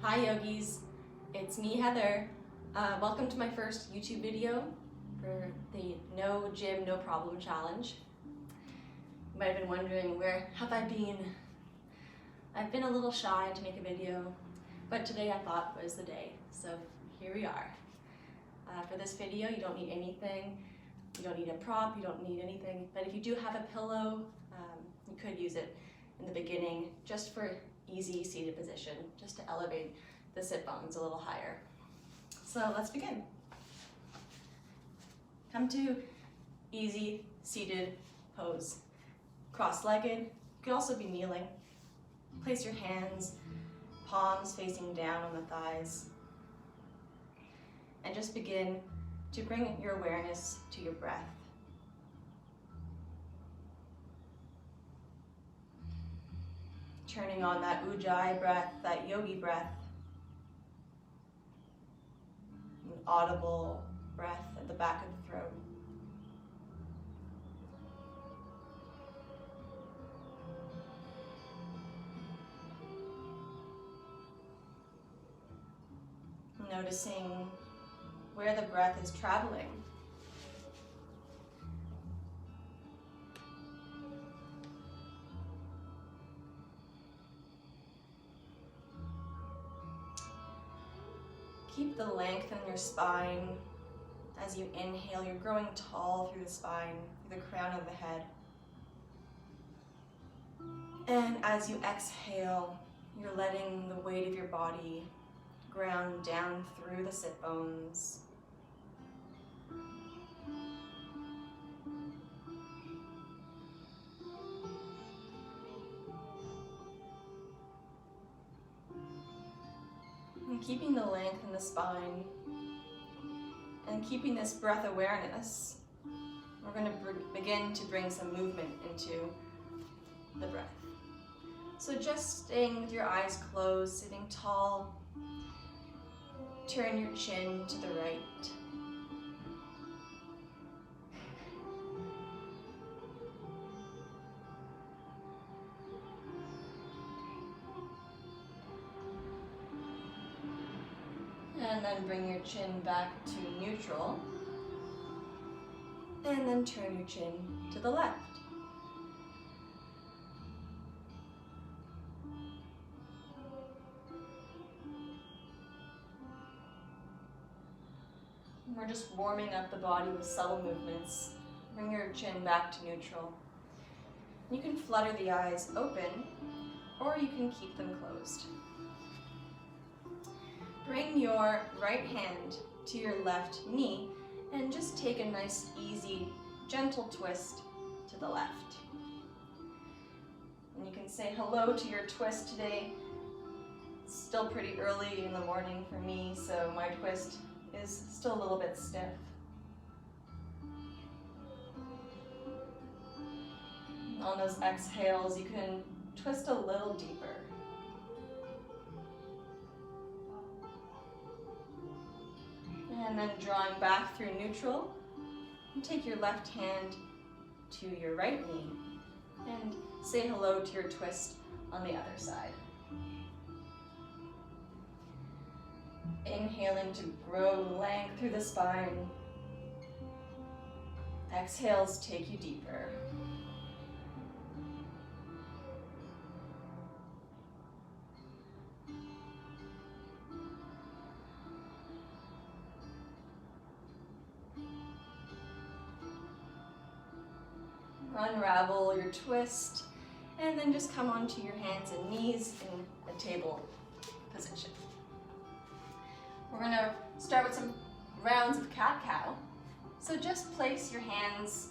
Hi yogis, it's me Heather. Welcome to my first YouTube video for the No Gym, No Problem Challenge. You might have been wondering, where have I been? I've been a little shy to make a video, but today I thought was the day, so here we are. For this video, you don't need anything. You don't need a prop, you don't need anything, but if you do have a pillow, you could use it in the beginning just for easy seated position, just to elevate the sit bones a little higher. So let's begin. Come to easy seated pose. Cross-legged, you could also be kneeling. Place your hands, palms facing down on the thighs. And just begin to bring your awareness to your breath. Turning on that Ujjayi breath, that yogi breath. An audible breath at the back of the throat. Noticing where the breath is traveling. Keep the length in your spine. As you inhale, you're growing tall through the spine, through the crown of the head. And as you exhale, you're letting the weight of your body ground down through the sit bones. And keeping the length in the spine and keeping this breath awareness, we're going to begin to bring some movement into the breath. So just staying with your eyes closed, sitting tall, turn your chin to the right. And then bring your chin back to neutral. And then turn your chin to the left. We're just warming up the body with subtle movements. Bring your chin back to neutral. You can flutter the eyes open, or you can keep them closed. Bring your right hand to your left knee and just take a nice, easy, gentle twist to the left. And you can say hello to your twist today. It's still pretty early in the morning for me, so my twist is still a little bit stiff. On those exhales, you can twist a little deeper. And then drawing back through neutral, you take your left hand to your right knee and say hello to your twist on the other side. Inhaling to grow length through the spine. Exhales take you deeper. Unravel your twist, and then just come onto your hands and knees in a table position. We're going to start with some rounds of cat-cow. So just place your hands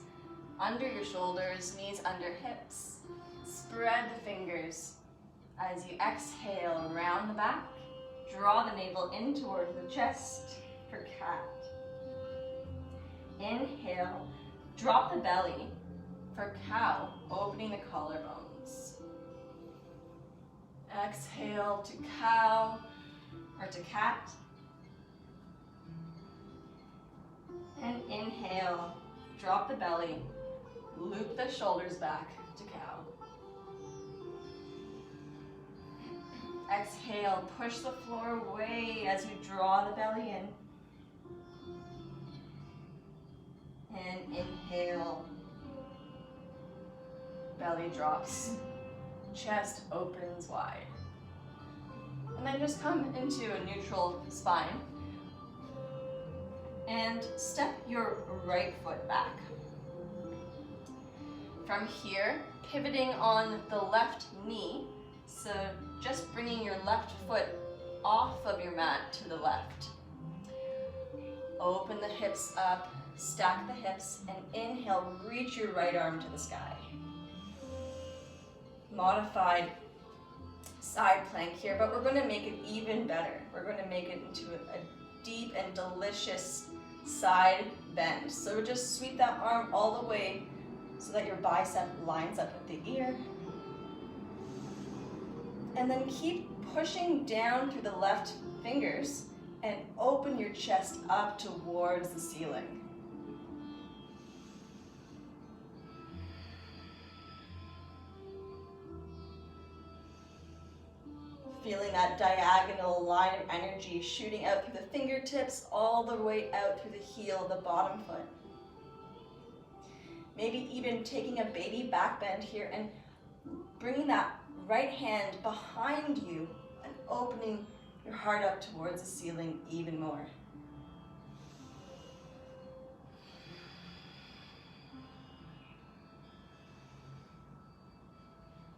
under your shoulders, knees under hips. Spread the fingers. As you exhale, round the back. Draw the navel in toward the chest for cat. Inhale, drop the belly for cow, opening the collarbones. Exhale to cow or to cat. And inhale, drop the belly, loop the shoulders back to cow. Exhale, push the floor away as you draw the belly in. And inhale, belly drops, chest opens wide. And then just come into a neutral spine. And step your right foot back. From here, pivoting on the left knee, so just bringing your left foot off of your mat to the left. Open the hips up, stack the hips, and inhale, reach your right arm to the sky. Modified side plank here, but we're going to make it even better. We're going to make it into a deep and delicious side bend. So just sweep that arm all the way so that your bicep lines up with the ear. And then keep pushing down through the left fingers and open your chest up towards the ceiling. Feeling that diagonal line of energy shooting out through the fingertips all the way out through the heel of the bottom foot. Maybe even taking a baby back bend here and bringing that right hand behind you and opening your heart up towards the ceiling even more.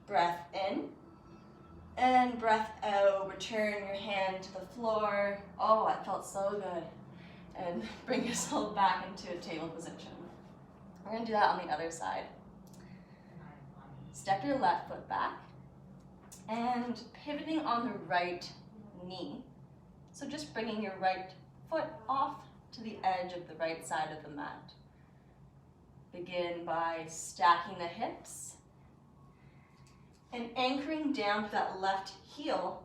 Breath in and breath out. Return your hand to the floor. Oh, that felt so good. And bring yourself back into a table position. We're going to do that on the other side. Step your left foot back and pivoting on the right knee. So just bringing your right foot off to the edge of the right side of the mat. Begin by stacking the hips and anchoring down to that left heel.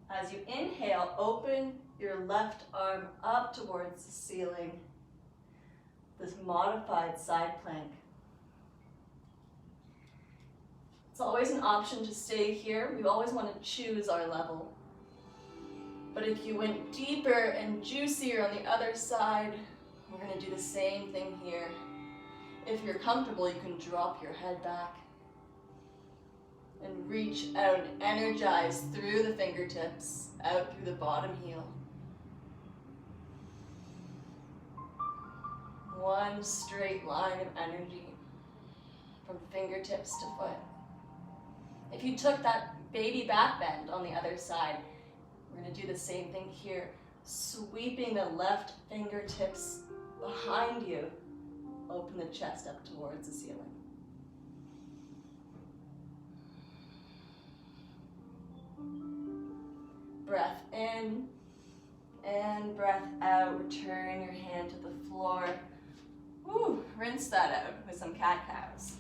As you inhale, open your left arm up towards the ceiling. This modified side plank. It's always an option to stay here. We always want to choose our level. But if you went deeper and juicier on the other side, we're going to do the same thing here. If you're comfortable, you can drop your head back and reach out and energize through the fingertips, out through the bottom heel. One straight line of energy from fingertips to foot. If you took that baby back bend on the other side, we're going to do the same thing here. Sweeping the left fingertips behind you. Open the chest up towards the ceiling. Breath in and breath out. Return your hand to the floor. Woo, rinse that out with some cat-cows.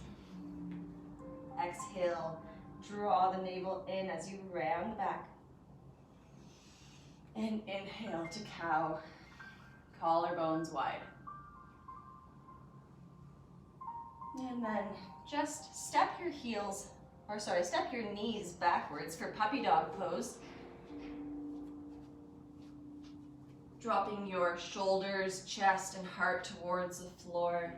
Exhale, draw the navel in as you round back. And inhale to cow, collarbones wide. And then just step your knees backwards for puppy dog pose. Dropping your shoulders, chest, and heart towards the floor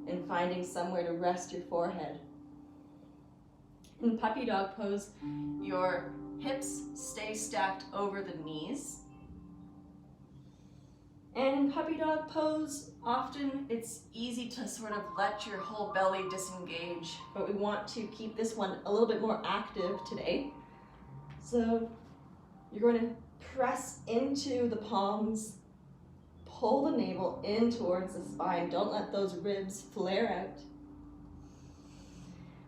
and finding somewhere to rest your forehead. In puppy dog pose, your hips stay stacked over the knees. And in puppy dog pose, often it's easy to sort of let your whole belly disengage, but we want to keep this one a little bit more active today. So you're going to press into the palms, pull the navel in towards the spine. Don't let those ribs flare out.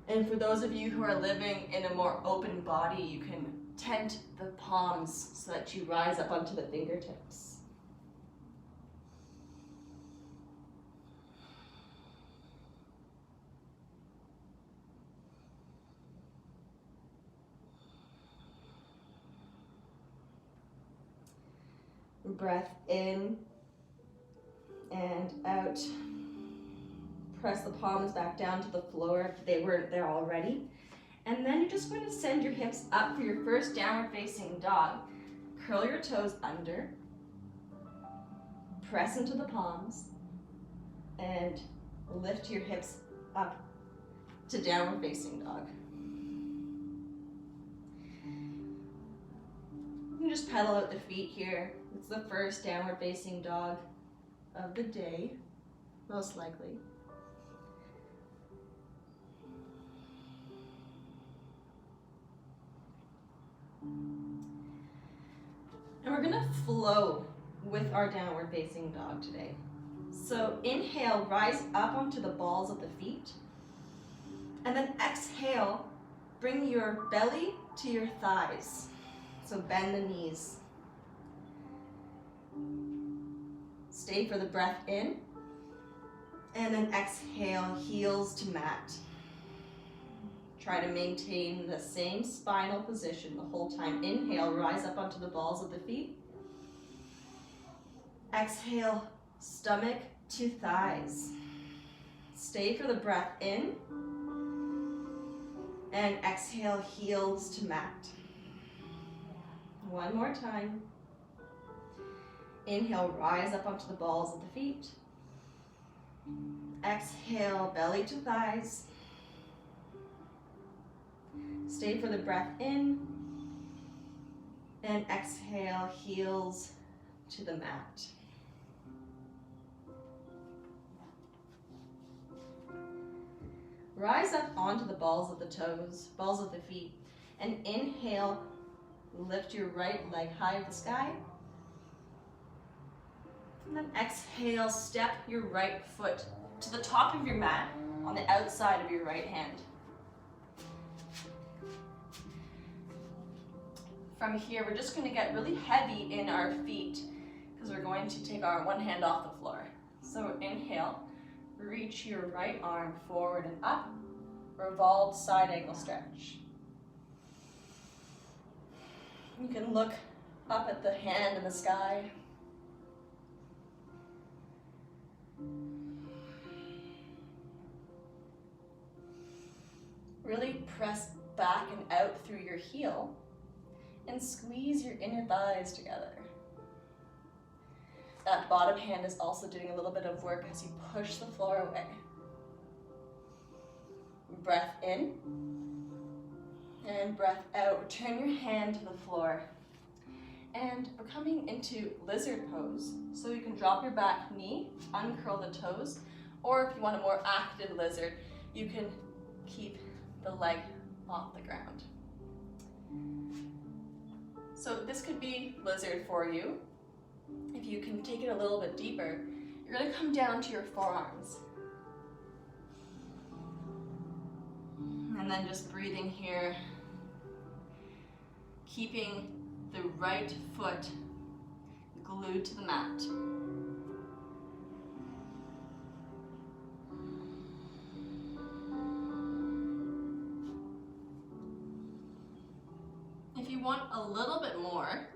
And for those of you who are living in a more open body, you can tent the palms so that you rise up onto the fingertips. Breath in and out. Press the palms back down to the floor if they weren't there already. And then you're just going to send your hips up for your first downward facing dog. Curl your toes under, press into the palms, and lift your hips up to downward facing dog. You can just pedal out the feet here. It's the first downward facing dog of the day, most likely. And we're gonna flow with our downward facing dog today. So inhale, rise up onto the balls of the feet. And then exhale, bring your belly to your thighs. So bend the knees. Stay for the breath in. And then exhale, heels to mat. Try to maintain the same spinal position the whole time. Inhale, rise up onto the balls of the feet. Exhale, stomach to thighs. Stay for the breath in. And exhale, heels to mat. One more time. Inhale, rise up onto the balls of the feet. Exhale, belly to thighs. Stay for the breath in. And exhale, heels to the mat. Rise up onto the balls of the toes, balls of the feet, and inhale, lift your right leg high to the sky. And then exhale, step your right foot to the top of your mat on the outside of your right hand. From here, we're just going to get really heavy in our feet because we're going to take our one hand off the floor. So inhale, reach your right arm forward and up, revolved side angle stretch. You can look up at the hand in the sky. Really press back and out through your heel and squeeze your inner thighs together. That bottom hand is also doing a little bit of work as you push the floor away. Breath in and breath out. Return your hand to the floor. And we're coming into lizard pose. So you can drop your back knee, uncurl the toes, or if you want a more active lizard, you can keep the leg off the ground. So this could be lizard for you. If you can take it a little bit deeper, you're going to come down to your forearms. And then just breathing here, keeping the right foot glued to the mat. If you want a little bit more,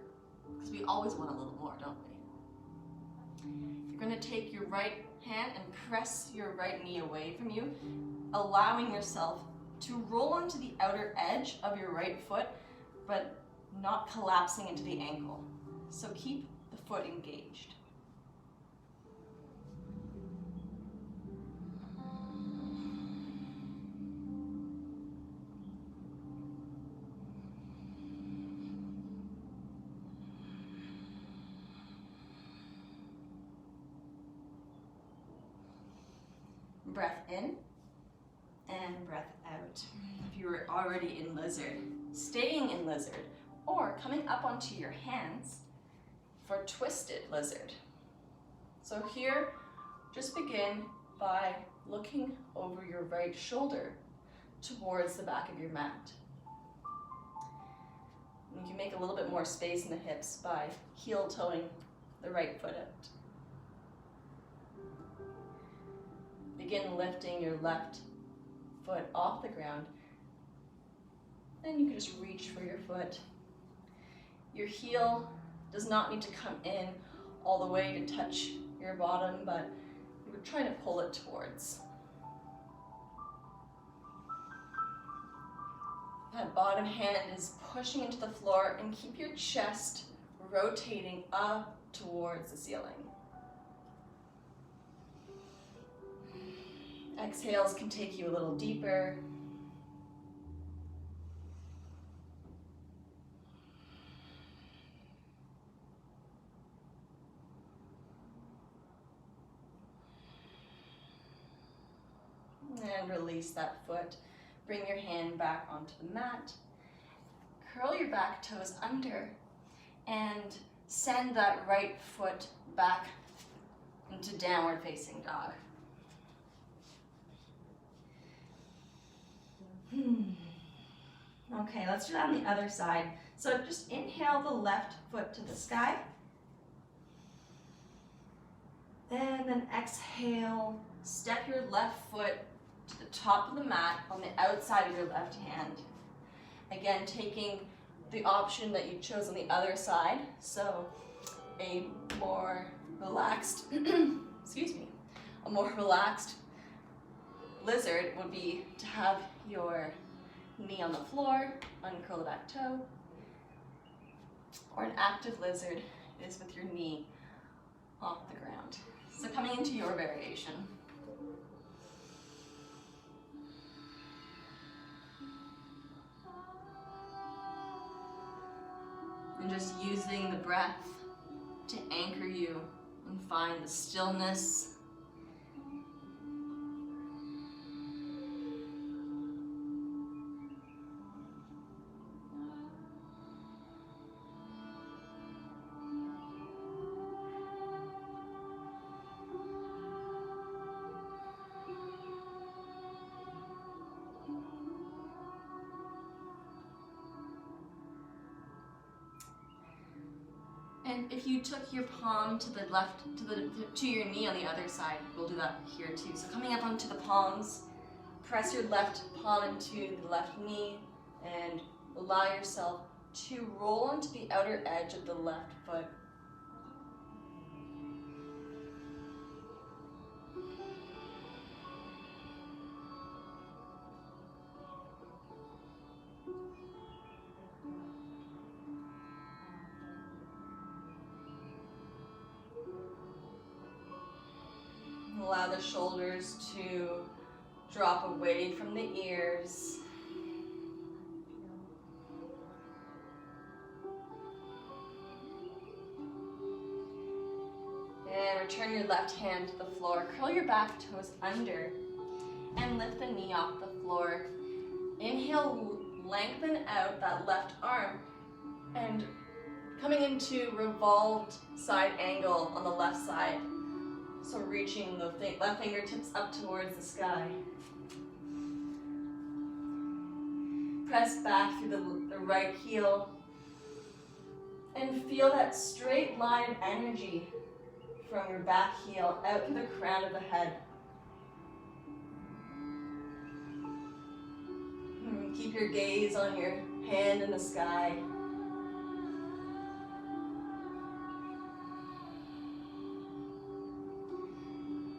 because we always want a little more, don't we? You're going to take your right hand and press your right knee away from you, allowing yourself to roll onto the outer edge of your right foot, but not collapsing into the ankle. So keep the foot engaged. Breath in and breath out. If you were already in lizard, staying in lizard, or coming up onto your hands for twisted lizard. So here, just begin by looking over your right shoulder towards the back of your mat. You can make a little bit more space in the hips by heel toeing the right foot out. Begin lifting your left foot off the ground. Then you can just reach for your foot. Your heel does not need to come in all the way to touch your bottom, but you're trying to pull it towards. That bottom hand is pushing into the floor, and keep your chest rotating up towards the ceiling. Exhales can take you a little deeper. And release that foot. Bring your hand back onto the mat. Curl your back toes under and send that right foot back into downward facing dog. Okay, let's do that on the other side. So just inhale the left foot to the sky. And then exhale, step your left foot to the top of the mat on the outside of your left hand. Again, taking the option that you chose on the other side. So a more relaxed, excuse me, a more relaxed lizard would be to have your knee on the floor, uncurl the back toe. Or an active lizard is with your knee off the ground. So coming into your variation. And just using the breath to anchor you and find the stillness. And if you took your palm to the left, to your knee on the other side, we'll do that here too. So coming up onto the palms, press your left palm into the left knee and allow yourself to roll onto the outer edge of the left foot. Allow the shoulders to drop away from the ears. And return your left hand to the floor. Curl your back toes under and lift the knee off the floor. Inhale, lengthen out that left arm and coming into revolved side angle on the left side. So reaching the left fingertips up towards the sky. Press back through the right heel and feel that straight line of energy from your back heel out to the crown of the head. And keep your gaze on your hand in the sky.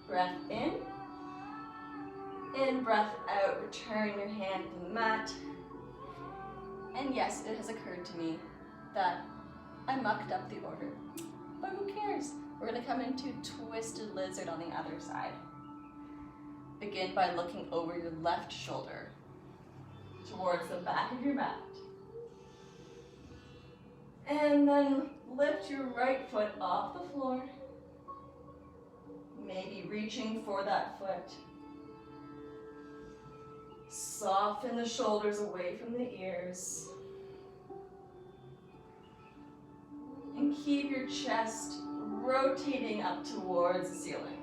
Breath in, breath out, return your hand to the mat. And yes, it has occurred to me that I mucked up the order, but who cares? We're gonna come into twisted lizard on the other side. Begin by looking over your left shoulder towards the back of your mat. And then lift your right foot off the floor. Maybe reaching for that foot. Soften the shoulders away from the ears. And keep your chest rotating up towards the ceiling.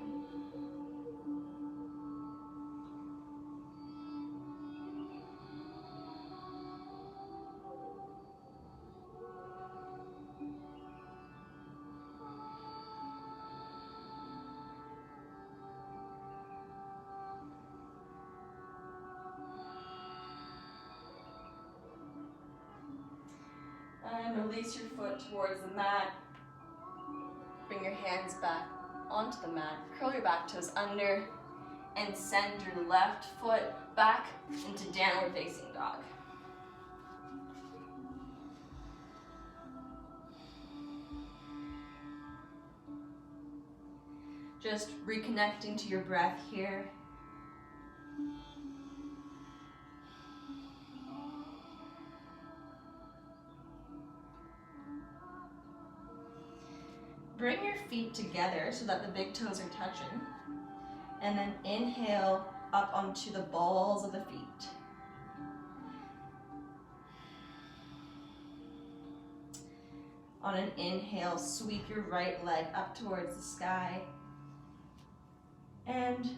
And release your foot towards the mat. Bring your hands back onto the mat. Curl your back toes under and send your left foot back into downward facing dog. Just reconnecting to your breath here. Bring your feet together so that the big toes are touching. And then inhale up onto the balls of the feet. On an inhale, sweep your right leg up towards the sky. And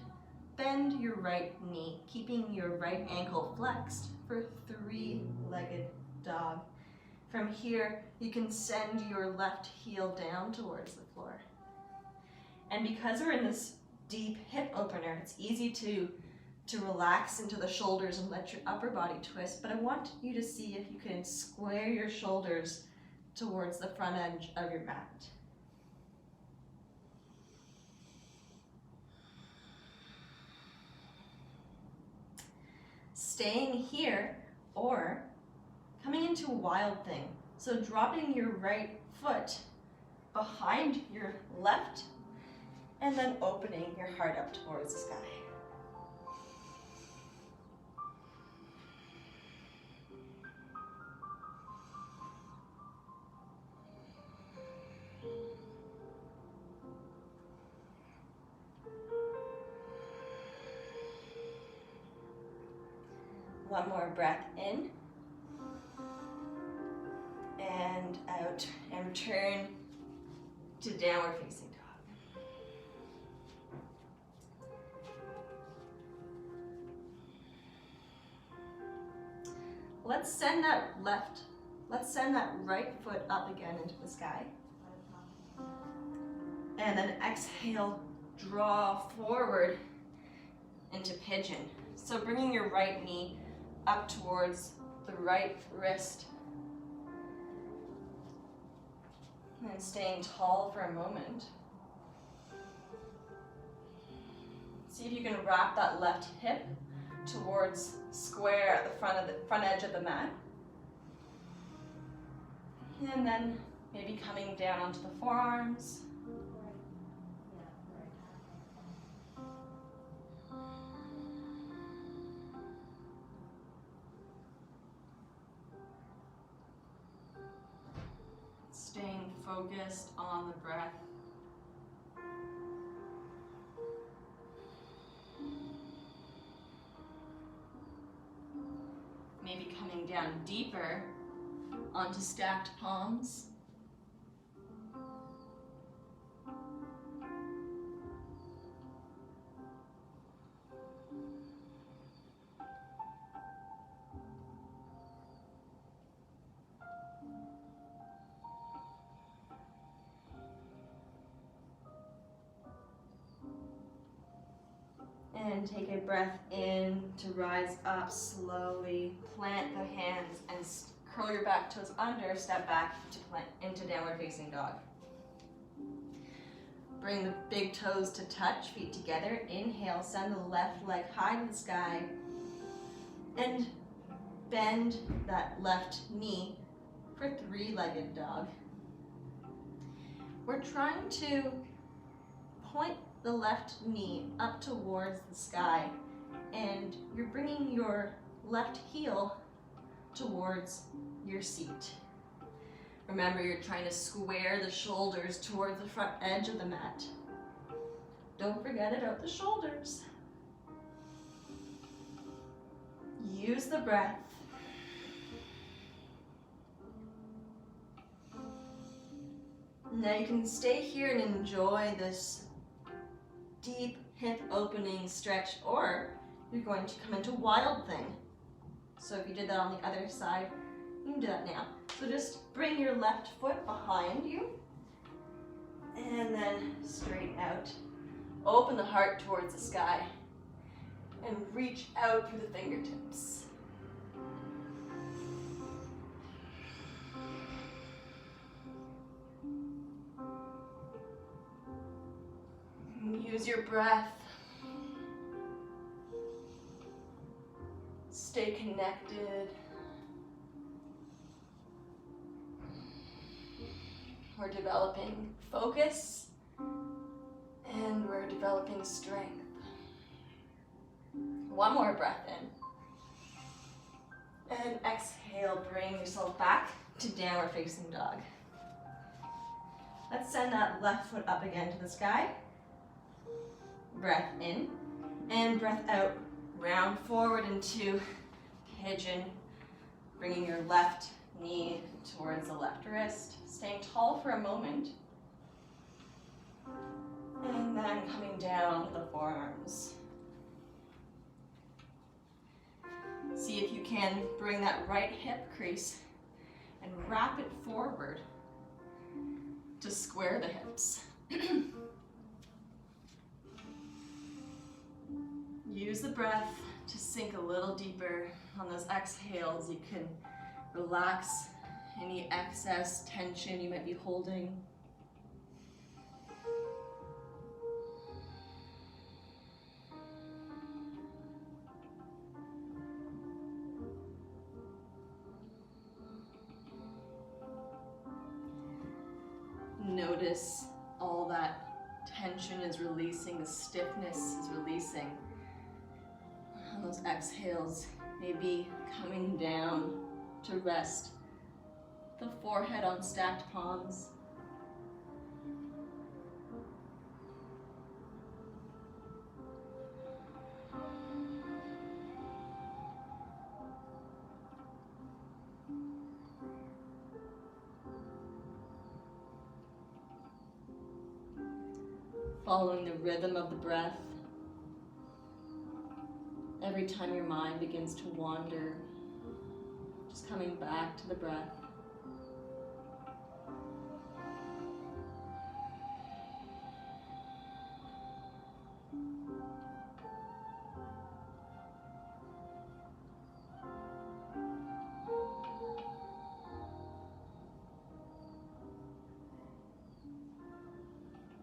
bend your right knee, keeping your right ankle flexed for three-legged dog. From here, you can send your left heel down towards the floor. And because we're in this deep hip opener, it's easy to relax into the shoulders and let your upper body twist, but I want you to see if you can square your shoulders towards the front edge of your mat. Staying here or coming into a wild thing. So dropping your right foot behind your left and then opening your heart up towards the sky. One more breath in and out, and return to downward facing dog. Let's send that right foot up again into the sky. And then exhale, draw forward into pigeon. So bringing your right knee up towards the right wrist. And staying tall for a moment. See if you can wrap that left hip towards square at the front edge of the mat. And then maybe coming down onto the forearms. Staying focused on the breath. Maybe coming down deeper onto stacked palms. And take a breath in to rise up slowly. Plant the hands and curl your back toes under. Step back into downward facing dog. Bring the big toes to touch, feet together. Inhale, send the left leg high to the sky. And bend that left knee for three-legged dog. We're trying to point the left knee up towards the sky, and you're bringing your left heel towards your seat. Remember, you're trying to square the shoulders towards the front edge of the mat. Don't forget about the shoulders. Use the breath. Now you can stay here and enjoy this deep hip opening stretch, or you're going to come into wild thing. So if you did that on the other side, you can do that now. So just bring your left foot behind you and then straight out. Open the heart towards the sky and reach out through the fingertips. Use your breath. Stay connected. We're developing focus and we're developing strength. One more breath in. And exhale, bring yourself back to downward facing dog. Let's send that left foot up again to the sky. Breath in and breath out. Round forward into pigeon, bringing your left knee towards the left wrist, staying tall for a moment. And then coming down to the forearms. See if you can bring that right hip crease and wrap it forward to square the hips. Use the breath to sink a little deeper. On those exhales, you can relax any excess tension you might be holding. Notice all that tension is releasing, the stiffness is releasing. On those exhales, maybe coming down to rest the forehead on stacked palms. Following the rhythm of the breath. Every time your mind begins to wander, just coming back to the breath.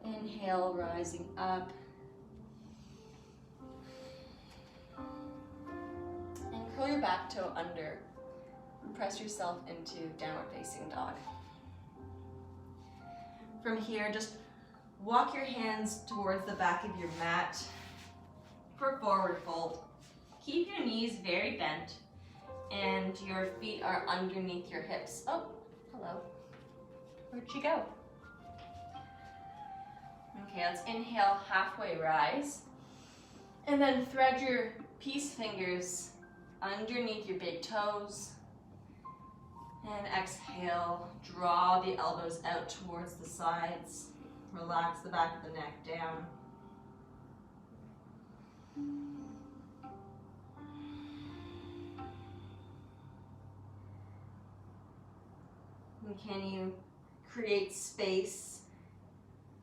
Inhale, rising up. And curl your back toe under. And press yourself into downward facing dog. From here, just walk your hands towards the back of your mat for forward fold. Keep your knees very bent and your feet are underneath your hips. Oh, hello. Where'd she go? Okay, let's inhale, halfway rise. And then thread your peace fingers underneath your big toes. And exhale, draw the elbows out towards the sides. Relax the back of the neck down. And can you create space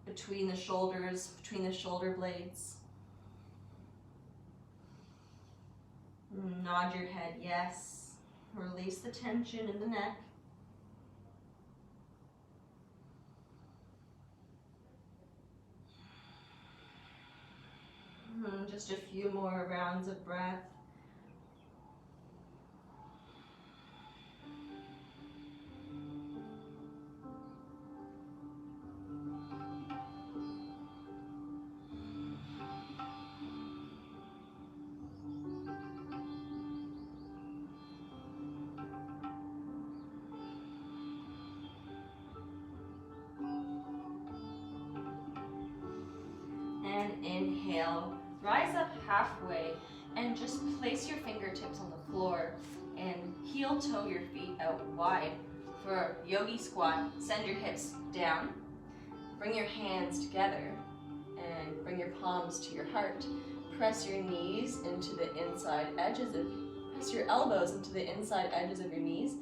between the shoulders, between the shoulder blades? Nod your head yes. Release the tension in the neck. Just a few more rounds of breath. Inhale, rise up halfway and just place your fingertips on the floor and heel toe your feet out wide for yogi squat. Send your hips down, bring your hands together and bring your palms to your heart. Press your knees into the inside edges press your elbows into the inside edges of your knees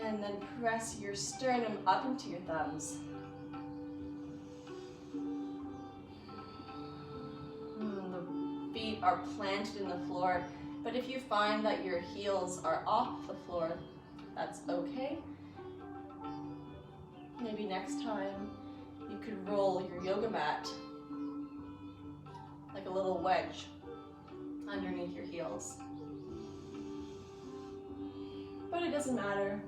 and then press your sternum up into your thumbs. Are planted in the floor, but if you find that your heels are off the floor, that's okay. Maybe next time you could roll your yoga mat like a little wedge underneath your heels. But it doesn't matter.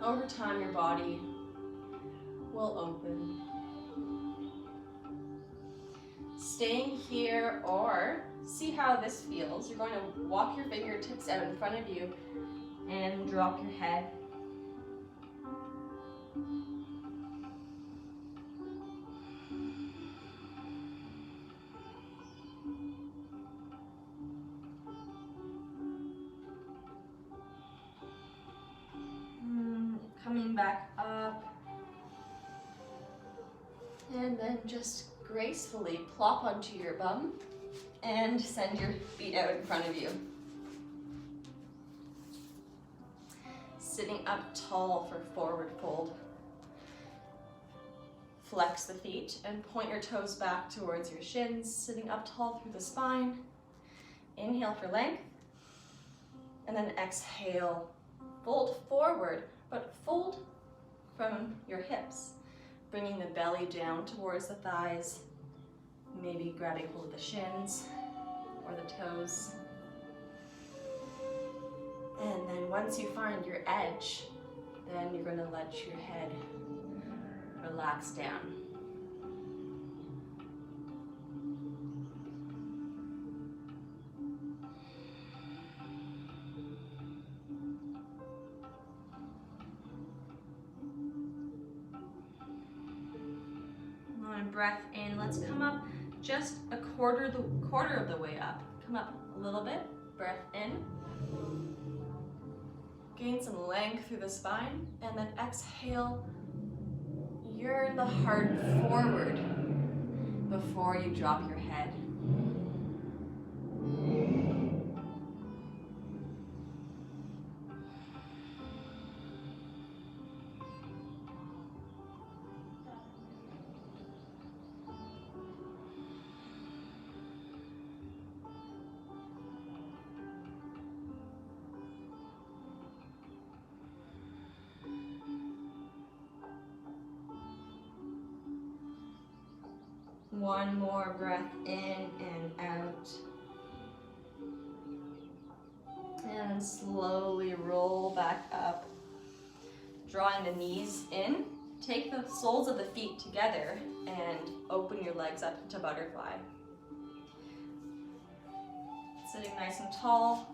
Over time, your body will open. staying here, or see how this feels. You're going to walk your fingertips out in front of you and drop your head. Coming back up. And then just gracefully plop onto your bum and send your feet out in front of you. Sitting up tall for forward fold. Flex the feet and point your toes back towards your shins, sitting up tall through the spine. Inhale for length, and then exhale. Fold forward, but fold from your hips, bringing the belly down towards the thighs, maybe grabbing hold of the shins or the toes. And then once you find your edge, then you're going to let your head relax down. Breath in. Let's come up just a quarter of the way up. Come up a little bit. Breath in. Gain some length through the spine, and then exhale. Yearn the heart forward before you drop your head. One more breath in and out. And slowly roll back up. Drawing the knees in. Take the soles of the feet together and open your legs up to butterfly. Sitting nice and tall.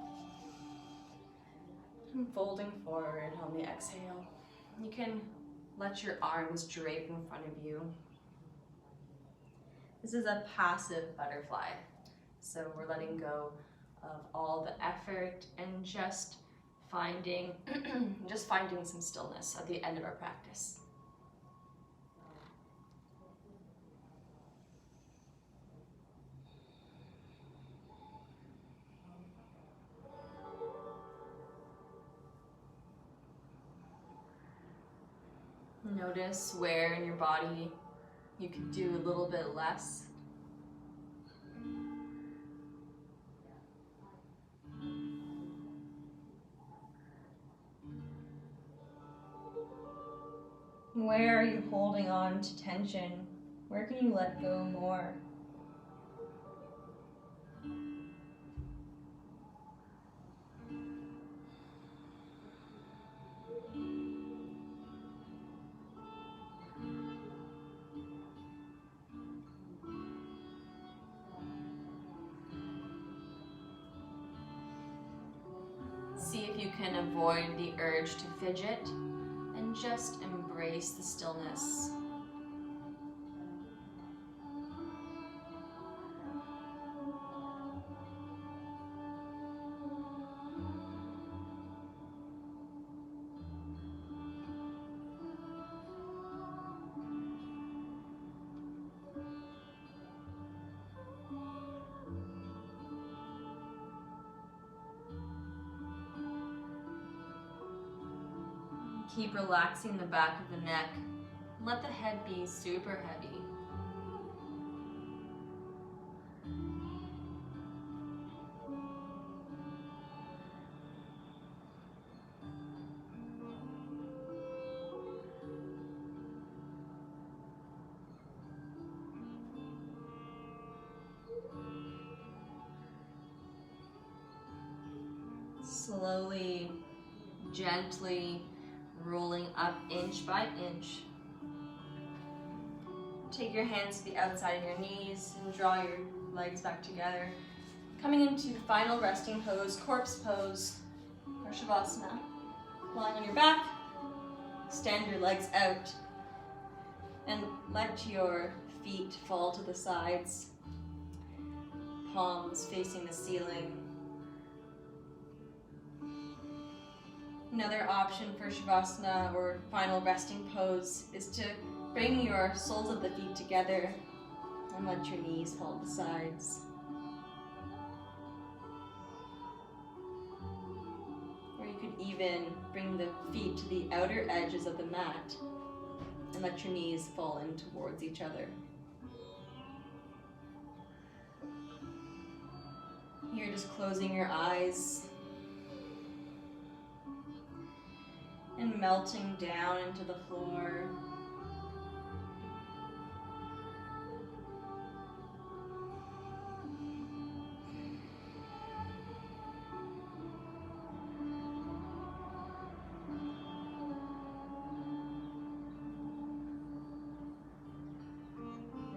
And folding forward on the exhale. You can let your arms drape in front of you. This is a passive butterfly, so we're letting go of all the effort and just finding some stillness at the end of our practice. Notice where in your body you could do a little bit less. Where are you holding on to tension? Where can you let go more? See if you can avoid the urge to fidget and just embrace the stillness. Keep relaxing the back of the neck. Let the head be super heavy. Slowly, gently rolling up inch by inch. take your hands to the outside of your knees and draw your legs back together. Coming into the final resting pose, corpse pose, or Shavasana. Lying on your back, stand your legs out, and let your feet fall to the sides, palms facing the ceiling. Another option for Shavasana or final resting pose is to bring your soles of the feet together and let your knees fall to the sides. Or you could even bring the feet to the outer edges of the mat and let your knees fall in towards each other. You're just closing your eyes and melting down into the floor.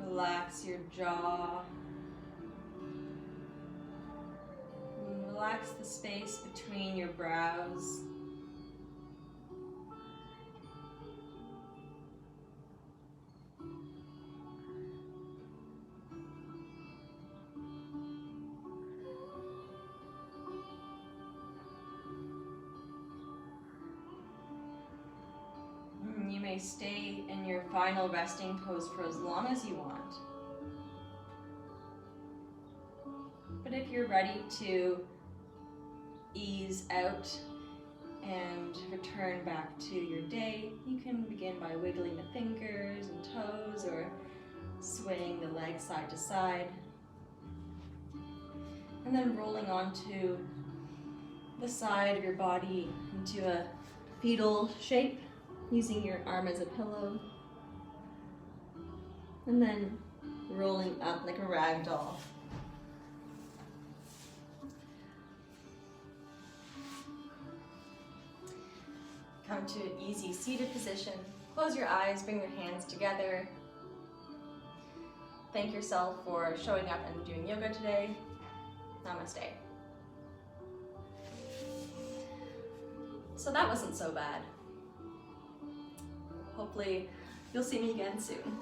Relax your jaw. And relax the space between your brows. You may stay in your final resting pose for as long as you want. But if you're ready to ease out and return back to your day, you can begin by wiggling the fingers and toes or swaying the legs side to side. And then rolling onto the side of your body into a fetal shape, using your arm as a pillow, and then rolling up like a rag doll. Come to an easy seated position. Close your eyes, bring your hands together. Thank yourself for showing up and doing yoga today. Namaste. So that wasn't so bad. Hopefully, you'll see me again soon.